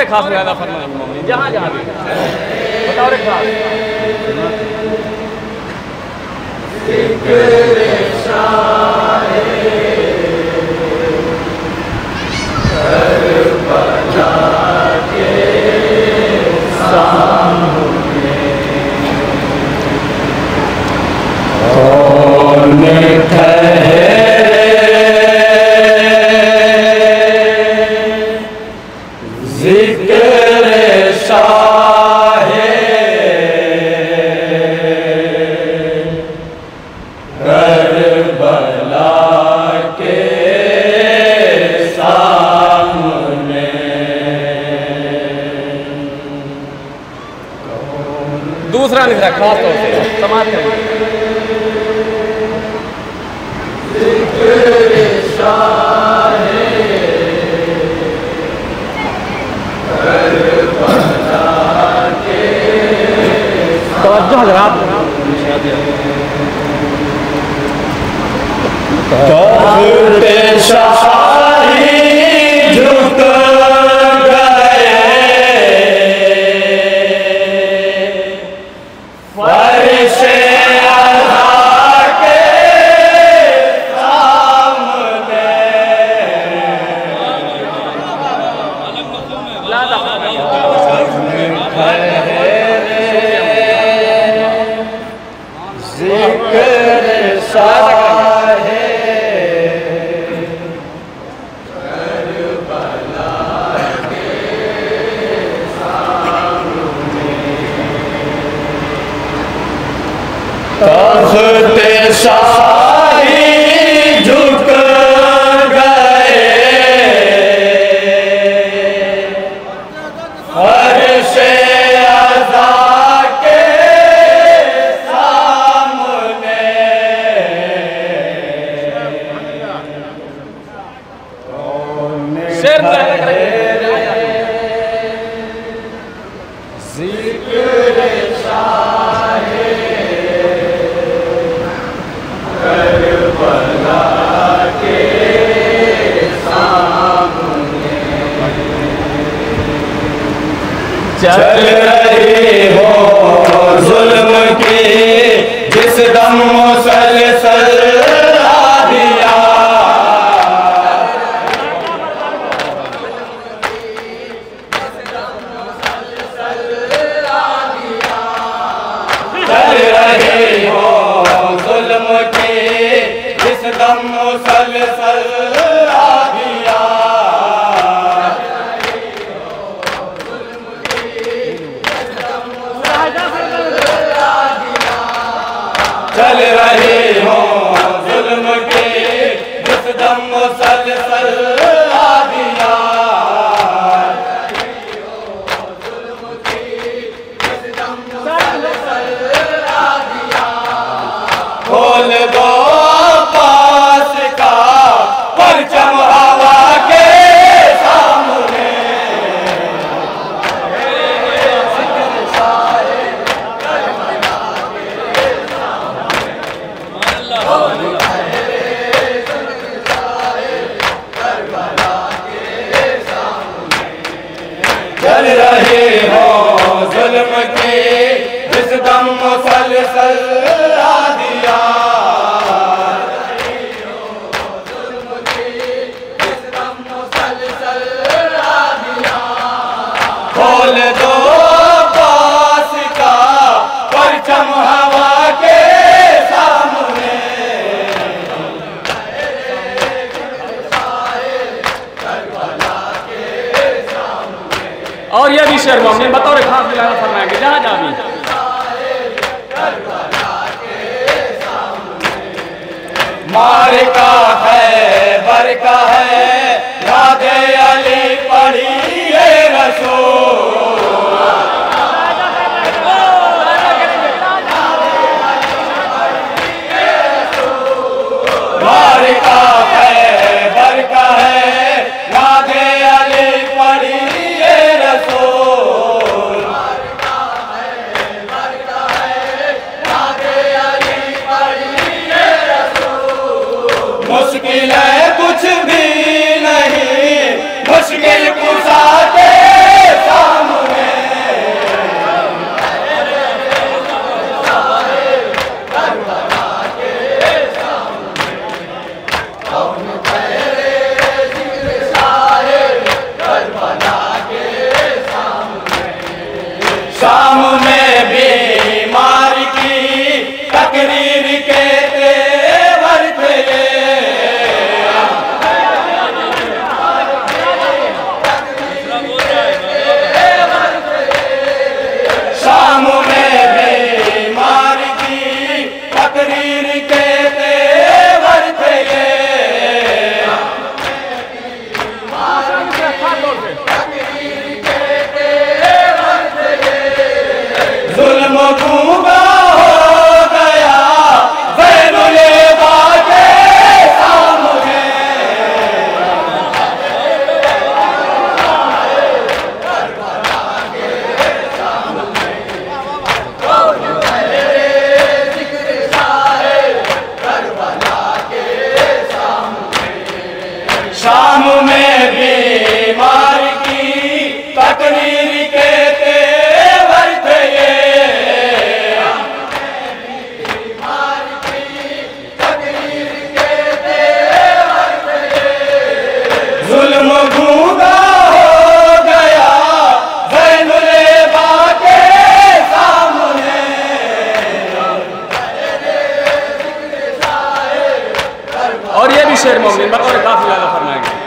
खास ज्यादा फरमाएंगे जहाँ जहाँ भी बतौर खास दूसरा निशा खास तौर से समाज तवज्जो हज़रात चल रही हो जुल्म की जिस दम मुसलसल दिया चल रही हो जुल्म की जिस दम मुसलसल चल रही हो जुल्म के जिस दम मुसलसल दिया खोल दो पास का परचम हवा के सामने चल रहे हो जुल्म के जिस दम मुसलसल दिया खोल दो पास का परचम हवा के सामने और यह भी शेर मोहम्मद बतौर खास मिलाना फरमाएंगे जहाँ जहाँ भी मारका है बरका है याद अली पढ़ी रसूल मारका है बरका है याद अली पढ़ी रसूल मुश्किल है कुछ भी नहीं मुश्किल कुशा के शाम में बीमार की तकरीर के तेवर थे ये। जुल्म गूंगा हो गया ज़ैनुल बाके सामने। और ये भी शेर मोमिन बतौर काफिला अदा फरमाएंगे।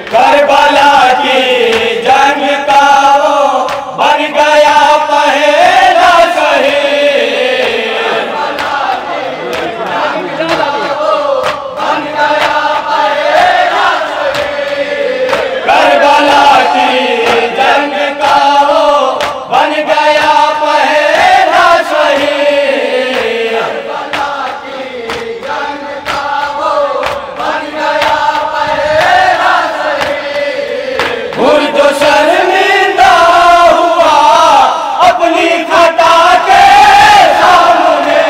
करबला की जंग का वो बन गया पहला शहीद। करबला की जंग का वो बन गया पहला शहीद। जो शर्मिंदा हुआ अपनी खता के सामने।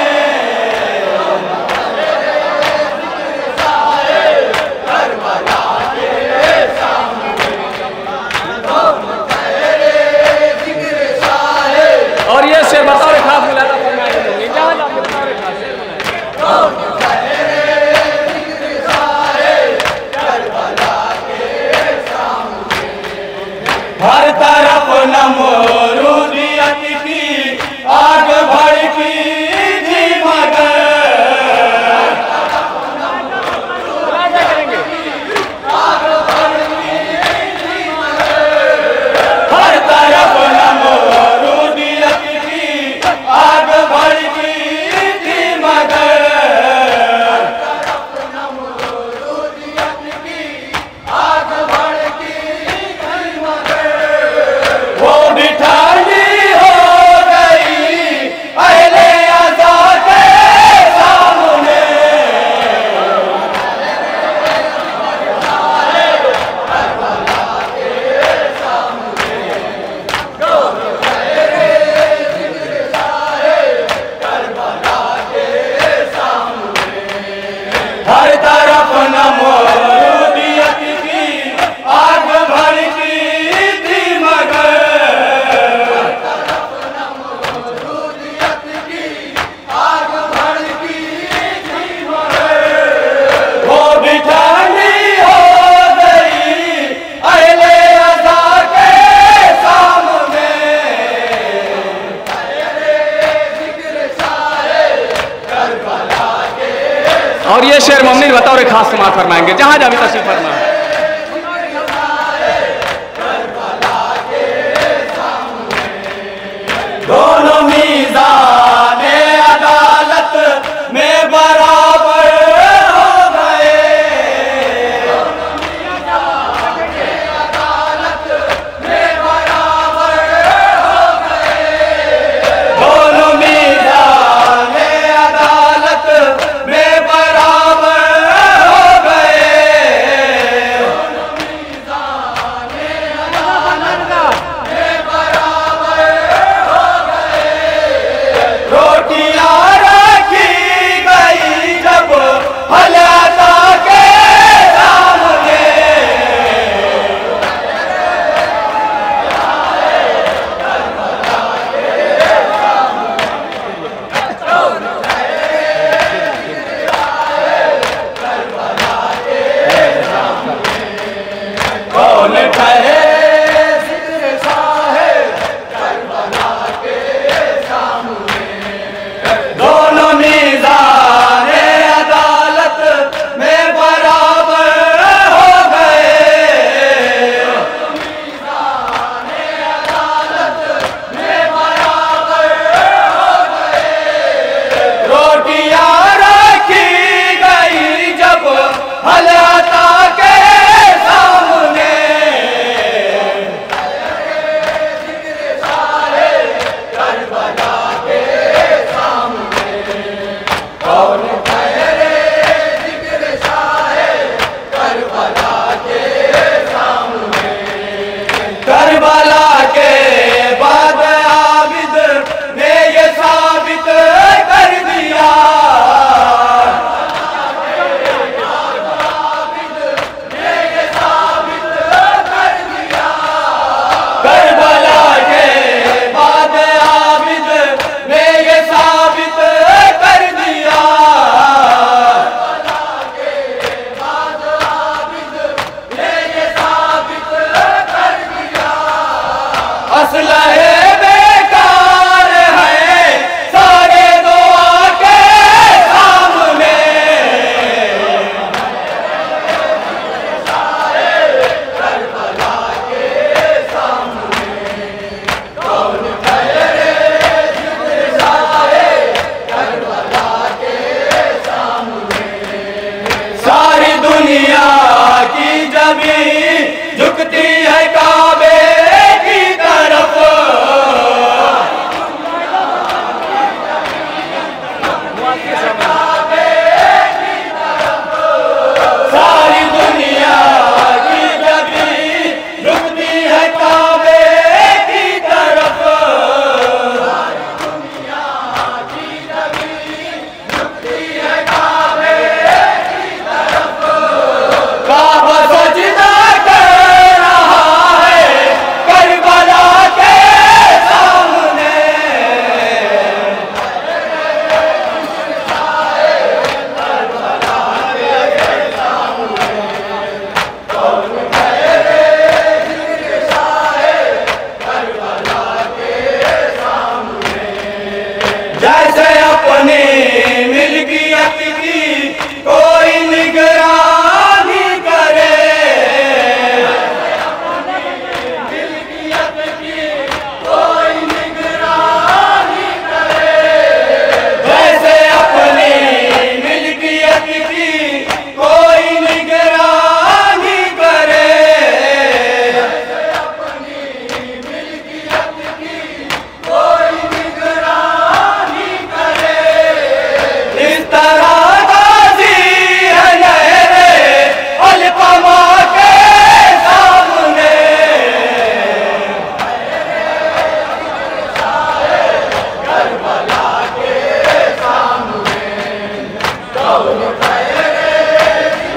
और ये शेर बतौर खास मिलादा फरमाएंगे। जहाँ जाके बतौर खास शेर बनाएंगे। हर तरफ नमरूदियत की आग भड़की थी मगर। हर तरफ नमरूदियत की आग भड़की थी मगर। वो भी ठंडी हो गई अहले अज़ा के सामने। हर तरफ नमरूदियत की आग भड़की थी मगर। वो भी ठंडी हो गई अहले अज़ा के सामने। और ये शेर मोमिन बतौर खास समाअत फरमाएंगे। जहाँ जा भी तशरीफ फरमा। दोनों मीज़ाने अदालत में बराबर हो गए। दोनों मीज़ाने अदालत में बराबर हो गए।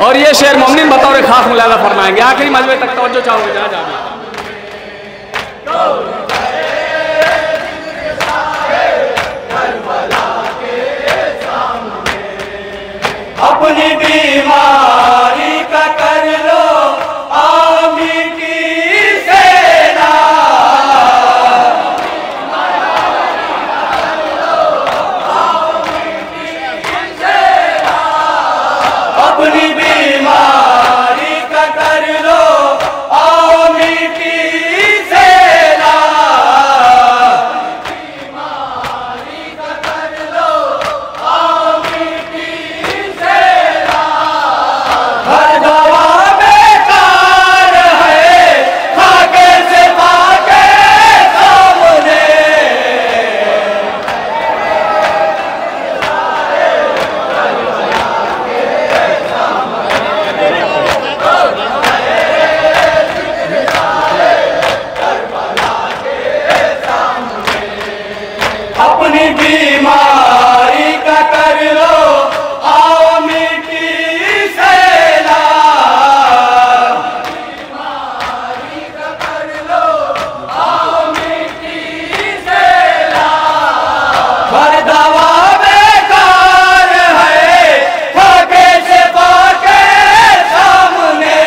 और ये शेर मोमिन बतौर खास मुलाजा फरमाएंगे। आखिरी मजमे तक तवज्जो चाहोगे जहाँ जाओगे। अपनी बीमारी का कर लो आमिटी सेना, अपनी बीमारी का कर लो आमिटी सेना, बीमारी का कर लो आमिटी सेना। हर दवा बेकार है खाके से पाके सामने, अपनी बीमारी का कर लो आओ मिट्टी सेना, बीमारी का कर लो आओ मिट्टी सेना। हर दवा बेकार है खाके से पाके सामने,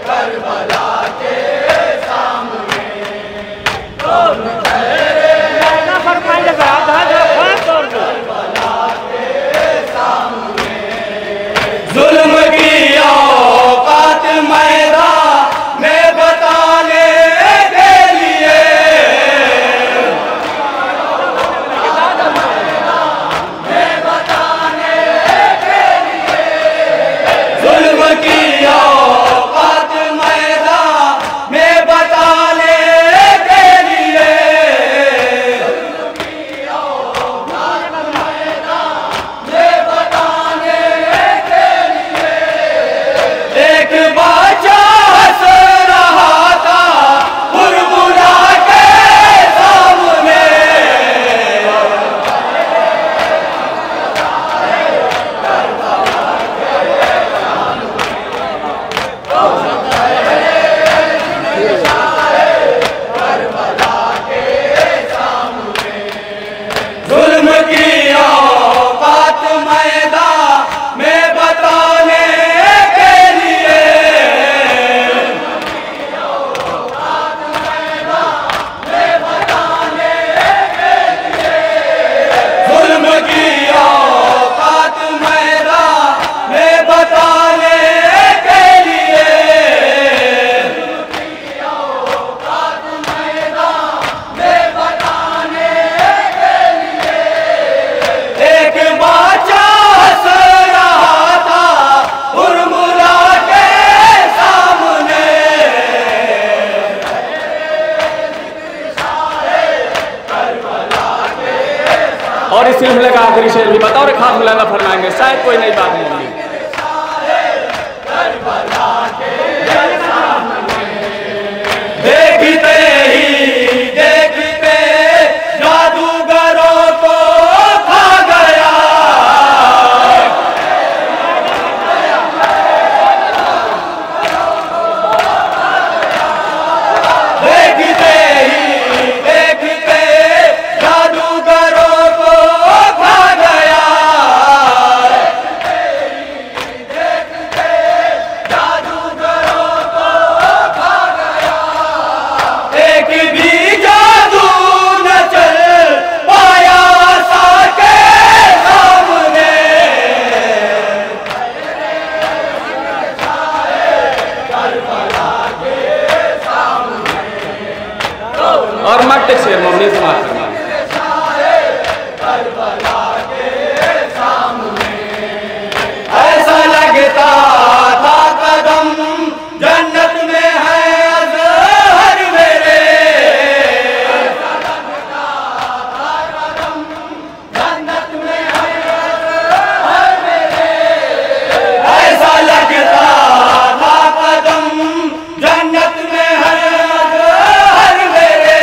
करबला के जुल्म की औकात मैदान में बताने के लिए, जुल्म की औकात मैदान में बताने के लिए, एक बच्चा हंस रहा था मुरमुरा के सामने, जुल्म की औकात मैदान में बताने के लिए, जुल्म की औकात मैदान में बताने के लिए, एक बच्चा हंस रहा था मुरमुरा के सामने, और इस सिलसिले का आखिरी शेर भी बतौर खास मुलाजा फरमाएंगे। शायद कोई नई बात नहीं होगी। देखते ही देखते जादूगरों को खा गया, देखते ही देखते जादूगरों को खा गया, जादूगरों को खा गया। एक भी जादू न चल पाया सा के सामने, और मट्टे शेर मोमिन समाप्त करना। ऐसा लगता था कदम जन्नत में है अज़हर मेरे, जन्नत में है अज़हर मेरे, ऐसा लगता था कदम जन्नत में है अज़हर मेरे,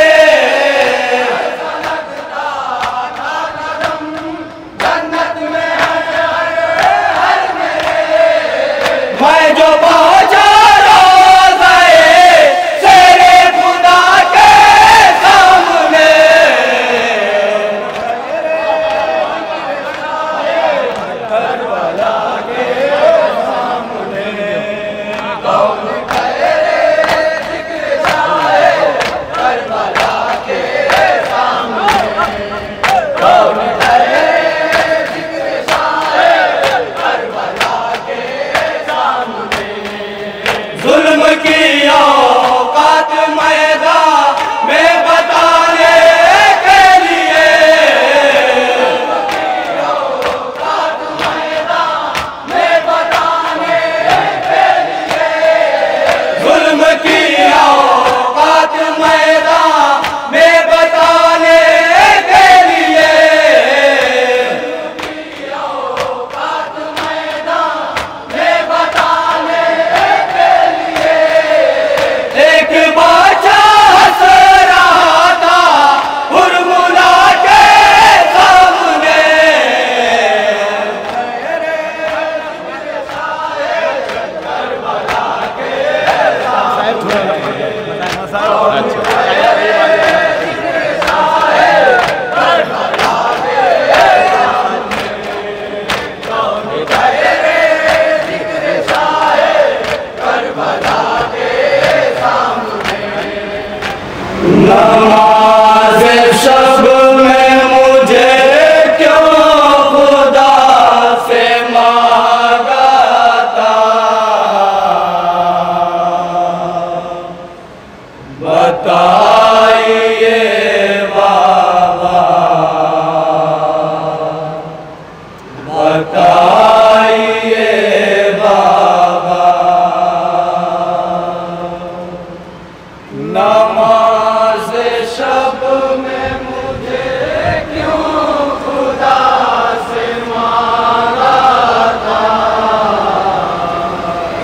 जुल्म की औकात मैदान में बताने के लिए, जुल्म की औकात मैदान में बताने के लिए, एक बादशाह हंस रहा था हुरमुला के सामने, नमाज़ शब में मुझे क्यों खुदा से मांगा था, बताइए बाबा, बताइए बाबा। नमाज शब में मुझे क्यों खुदा से मांगा था,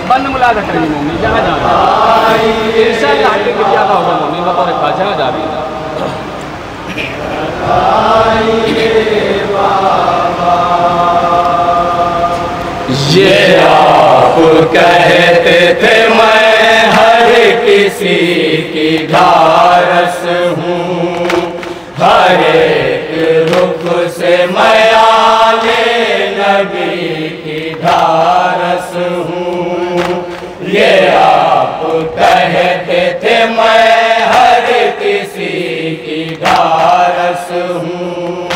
बंद मुलाजा करेंगे मम्मी, जहाँ जा रही है इंशाअल्लाह आगे के क्या होगा मम्मी, बता रहे जहाँ जा रही है। ये आप कहते थे मैं हर किसी की ढारस हूँ, हर एक रुख से मैं आले नबी की ढारस हूँ। ये आप कहते थे मैं हर किसी की ढारस हूँ,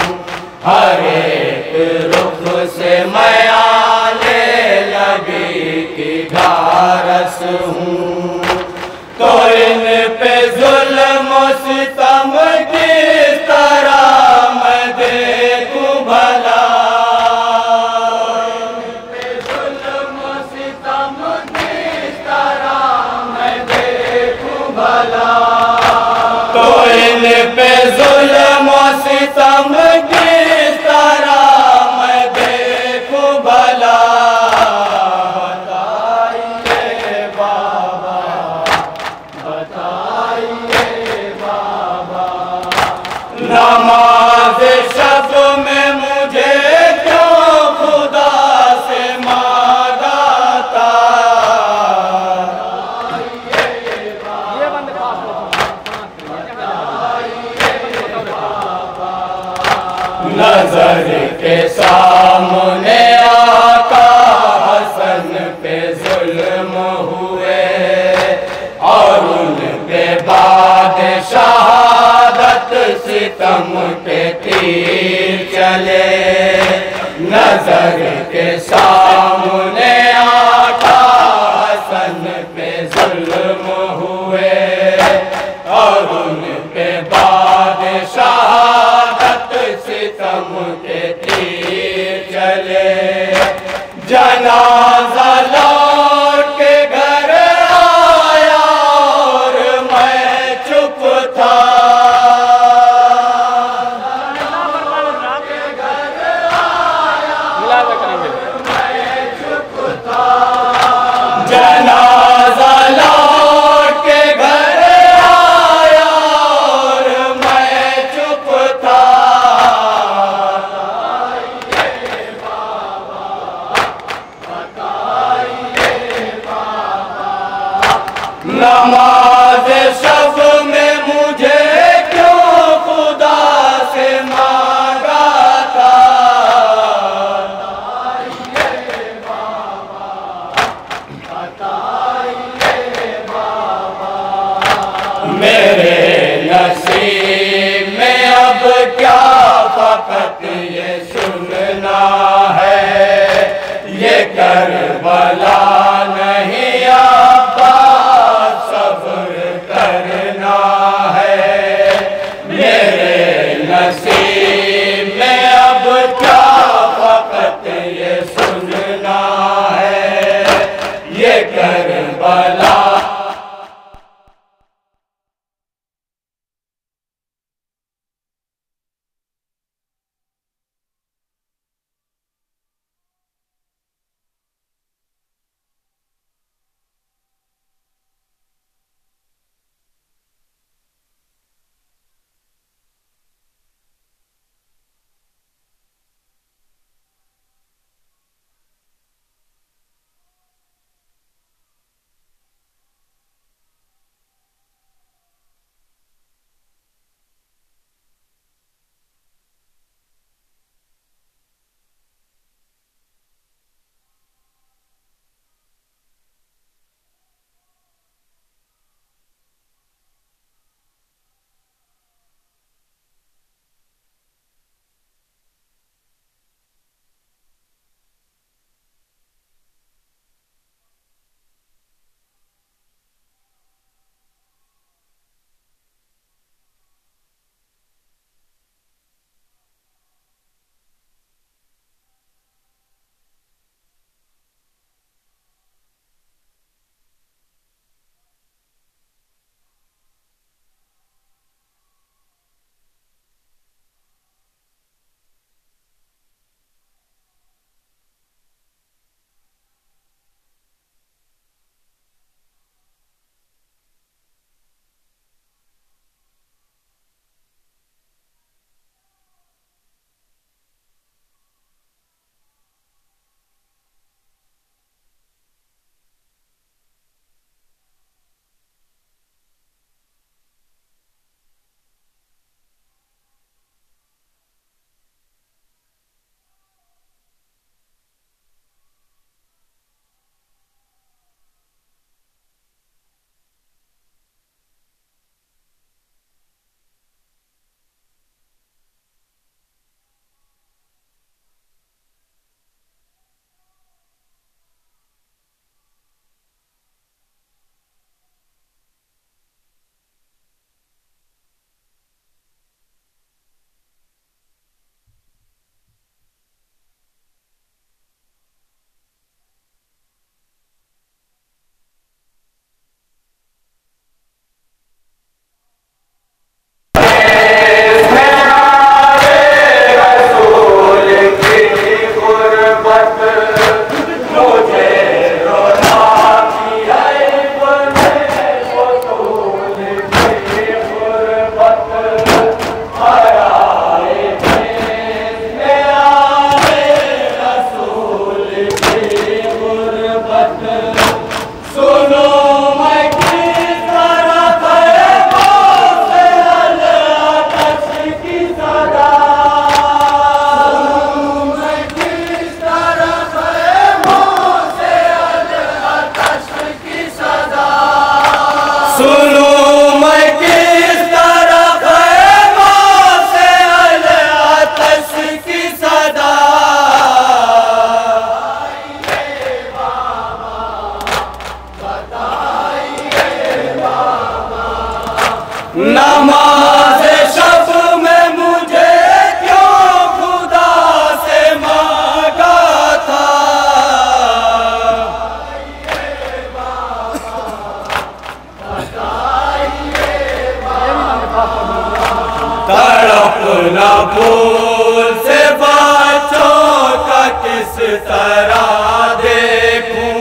हर एक रुख से मैं आले नबी की ढारस हूँ। तो इन पे जुल्म सितम किस तरह मैं देखूं भला, इन पे जुल्म सितम किस तरह मैं देखूं भला, तो इन पे जुल्म सितम किस तरह मैं देखूं भला, बताइए बाबा, बताइए बाबा। नमाज शब में मुझे क्यों खुदा से मांगा था, ये बंद खास नजर के सामने आका हसन पे जुल्म हुए और उन पे बाद शहादत सितम के तीर चले। नजर के सामने आका हसन पे जुल्म हुए और उन पे बाद शहादत सितम के तीर चले। जनाजा लौट के घर आया और मैं चुप था, मैं चुप था। जनाजा लौट के घर आया और मैं चुप था। नमाज शब में मुझे क्यों खुदा से मांगा था, बताइए बाबा, बताइए बाबा। मेरे नसीब में अब क्या फकत ये सुनना है, ये करबला नहीं आता नमाज शब में मुझे क्यों खुदा से मांगा था, तड़प न भूल से बच्चों का किस तरह देखूं,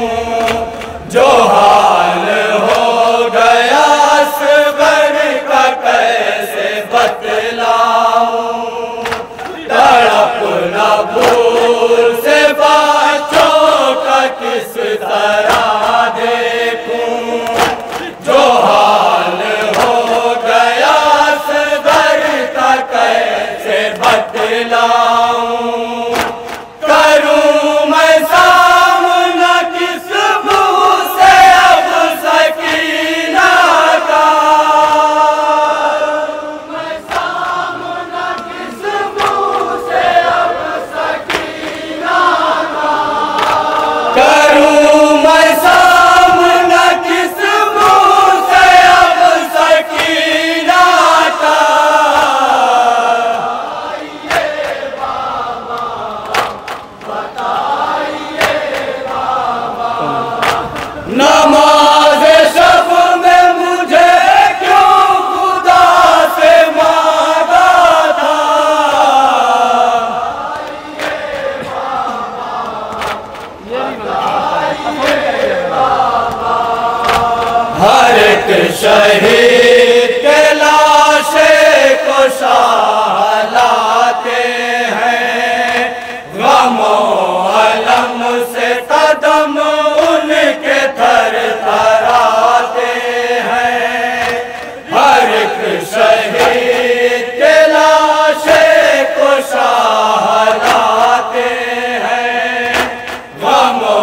जो हाल हो गया असगर का कैसे बतलाऊं, तड़प न भूल से बच्चों का किस तरह देखूं, जो हाल हो गया कैसे बतलाऊं, करूं मैं सामना किस मुंह से अब सकीना का, मैं सामना किस मुंह से अब सकीना का, करूं मैं सामना किस मुंह से अब सकीना का, नमाज शब में मुझे क्यों खुदा से मांगा था, हर एक शहीद के लाशे को शाह लाते हैं, गमो अलम से कदम उनके थर थराते हैं, हर एक शहीद के लाशे को शाह लाते हैं, गमो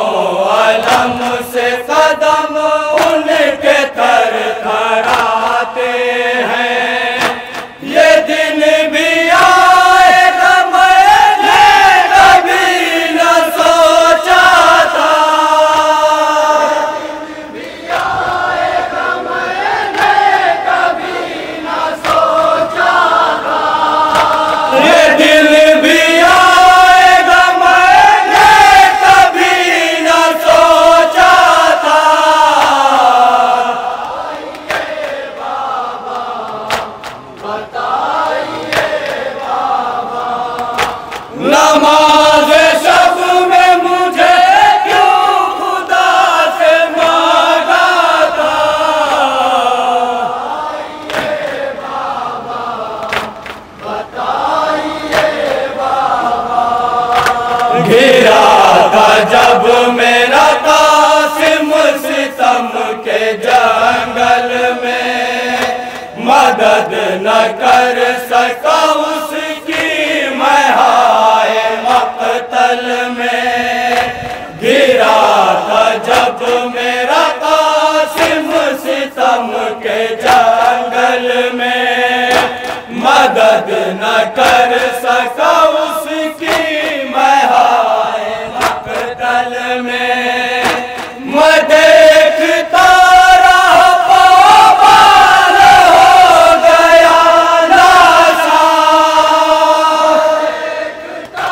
अलम से कदम उनके थर थराते हैं, ये दिन भी आएगा मैंने कभी न सोचा था, ये दिन भी आएगा मैंने कभी न सोचा था, नमाज शब में मुझे क्यों खुदा से मांगा था, घिरा था जब मेरा कासिम सितम के जंगल में, मदद न कर सका उसकी मैं हाय मक़तल में, घिरा था जब मेरा कासिम सितम के जंगल में, मदद न कर सका उसकी मैं हाय मक़तल में, मैं देखता रहा पामाल हो गया लाशा, देखता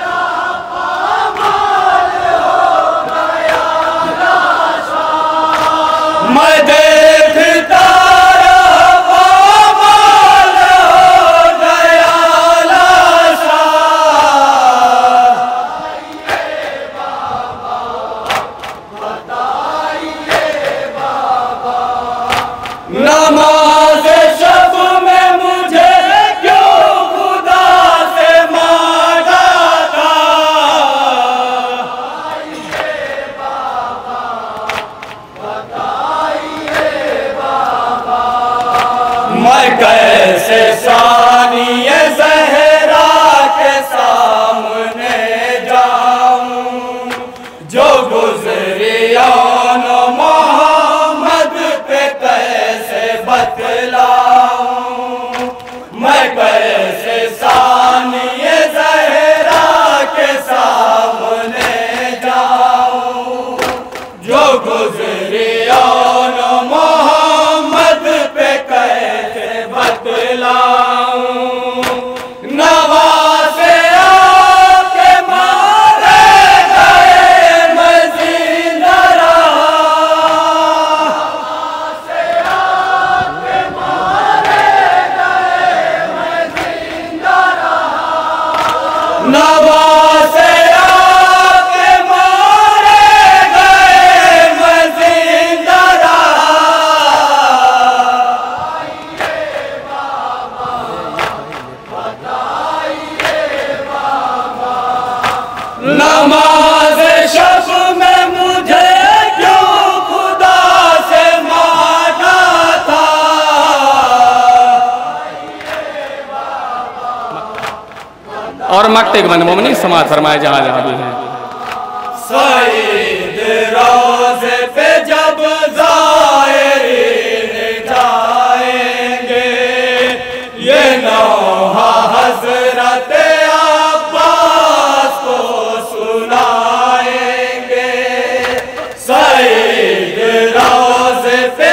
रहा पामाल हो गया लाशा, मैं देखता रहा पामाल हो गया लाशा, नमाज शब में मुझे क्यों खुदा से मांगा था, मैं कैसे सानिए ज़हरा के सामने जाऊं, जो गुज़रियान मोहम्मद पे कैसे बतलाऊं, मैं कैसे सानिए ज़हरा के सामने जाऊं, जो गुज़रियान मोहम्मद पे कैसे और मक्ते बन मोमनी समाज फरमाए जहाँ जहाँ भी हैं। सईद रोज़े पे जब ज़ायरीन जाएंगे, ये नौहा हज़रत अब्बास को सुनाएंगे। सईद रोज़े पे